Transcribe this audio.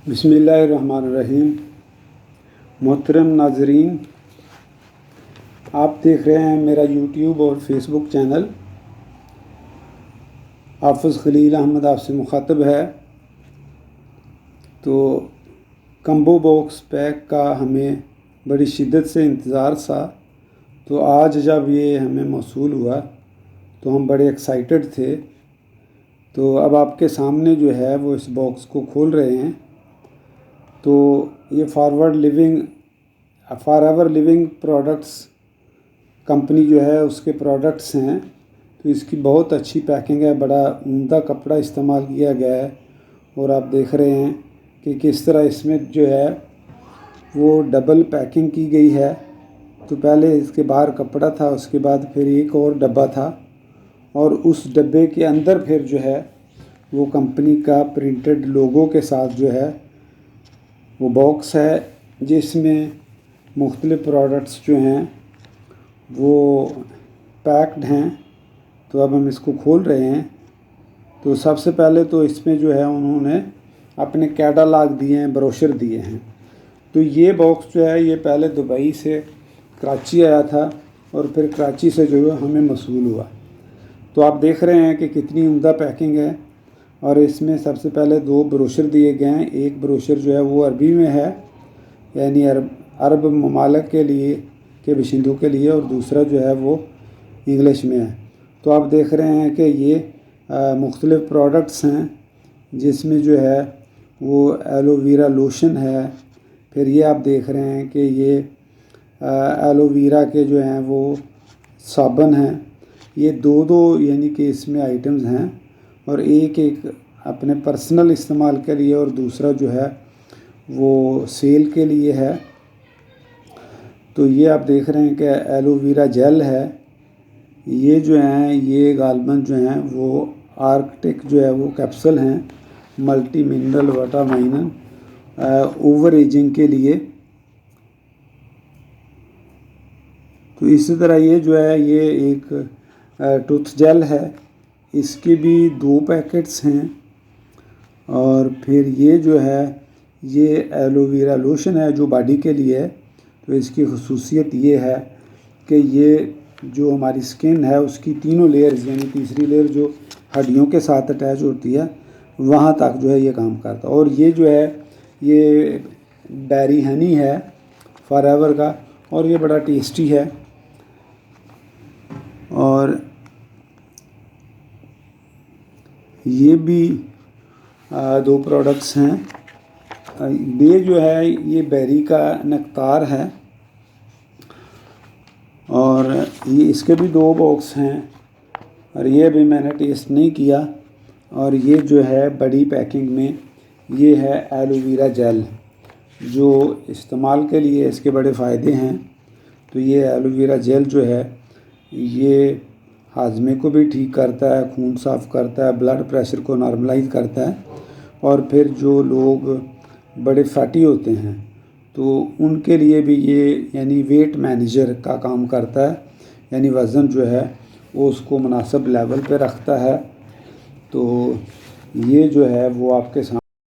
بسم اللہ الرحمن الرحیم۔ محترم ناظرین، آپ دیکھ رہے ہیں میرا یوٹیوب اور فیس بک چینل۔ حافظ خلیل احمد آپ سے مخاطب ہے۔ تو کمبو باکس پیک کا ہمیں بڑی شدت سے انتظار تھا، تو آج جب یہ ہمیں موصول ہوا تو ہم بڑے ایکسائٹڈ تھے۔ تو اب آپ کے سامنے جو ہے وہ اس باکس کو کھول رہے ہیں۔ تو یہ Forever Living Products company جو ہے اس کے پروڈکٹس ہیں۔ تو اس کی بہت اچھی پیکنگ ہے، بڑا عمدہ کپڑا استعمال کیا گیا ہے، اور آپ دیکھ رہے ہیں کہ کس طرح اس میں جو ہے وہ ڈبل پیکنگ کی گئی ہے۔ تو پہلے اس کے باہر کپڑا تھا، اس کے بعد پھر ایک اور ڈبہ تھا، اور اس ڈبے کے اندر پھر جو ہے وہ کمپنی کا پرنٹڈ لوگو کے ساتھ جو ہے وہ باکس ہے، جس میں مختلف پروڈکٹس جو ہیں وہ پیکڈ ہیں۔ تو اب ہم اس کو کھول رہے ہیں۔ تو سب سے پہلے تو اس میں جو ہے انہوں نے اپنے کیٹالاگ دیے ہیں، بروشر دیے ہیں۔ تو یہ باکس جو ہے یہ پہلے دبئی سے کراچی آیا تھا، اور پھر کراچی سے جو ہے ہمیں موصول ہوا۔ تو آپ دیکھ رہے ہیں کہ کتنی عمدہ پیکنگ ہے، اور اس میں سب سے پہلے 2 بروشر دیے گئے ہیں۔ ایک بروشر جو ہے وہ عربی میں ہے، یعنی عرب ممالک کے لیے کے باشندوں کے لیے، اور دوسرا جو ہے وہ انگلش میں ہے۔ تو آپ دیکھ رہے ہیں کہ یہ مختلف پروڈکٹس ہیں، جس میں جو ہے وہ ایلو ویرا لوشن ہے۔ پھر یہ آپ دیکھ رہے ہیں کہ یہ ایلو ویرا کے جو ہیں وہ صابن ہیں۔ یہ 2 یعنی کہ اس میں آئٹمز ہیں، اور ایک اپنے پرسنل استعمال کے لیے، اور دوسرا جو ہے وہ سیل کے لیے ہے۔ تو یہ آپ دیکھ رہے ہیں کہ ایلو ویرا جیل ہے۔ یہ جو ہیں یہ غالباً جو ہیں وہ آرکٹک جو ہے وہ کیپسول ہیں، ملٹی منرل وٹامائن اوور ایجنگ کے لیے۔ تو اسی طرح یہ جو ہے یہ ایک ٹوتھ جیل ہے، اس کے بھی 2 پیکٹس ہیں۔ اور پھر یہ جو ہے یہ ایلو ویرا لوشن ہے جو باڈی کے لیے ہے۔ تو اس کی خصوصیت یہ ہے کہ یہ جو ہماری سکن ہے اس کی 3 لیئرز، یعنی تیسری لیئر جو ہڈیوں کے ساتھ اٹیچ ہوتی ہے وہاں تک جو ہے یہ کام کرتا ہے۔ اور یہ جو ہے یہ ڈیری ہنی ہے فار ایور کا، اور یہ بڑا ٹیسٹی ہے۔ اور یہ بھی 2 پروڈکٹس ہیں۔ یہ جو ہے یہ بیری کا نکتار ہے، اور یہ اس کے بھی 2 باکس ہیں، اور یہ بھی میں نے ٹیسٹ نہیں کیا۔ اور یہ جو ہے بڑی پیکنگ میں یہ ہے ایلو ویرا جیل، جو استعمال کے لیے اس کے بڑے فائدے ہیں۔ تو یہ ایلو ویرا جیل جو ہے یہ ہاضمے کو بھی ٹھیک کرتا ہے، خون صاف کرتا ہے، بلڈ پریشر کو نارملائز کرتا ہے، اور پھر جو لوگ بڑے فیٹی ہوتے ہیں تو ان کے لیے بھی یہ یعنی ویٹ مینیجر کا کام کرتا ہے، یعنی وزن جو ہے وہ اس کو مناسب لیول پہ رکھتا ہے۔ تو یہ جو ہے وہ آپ کے سامنے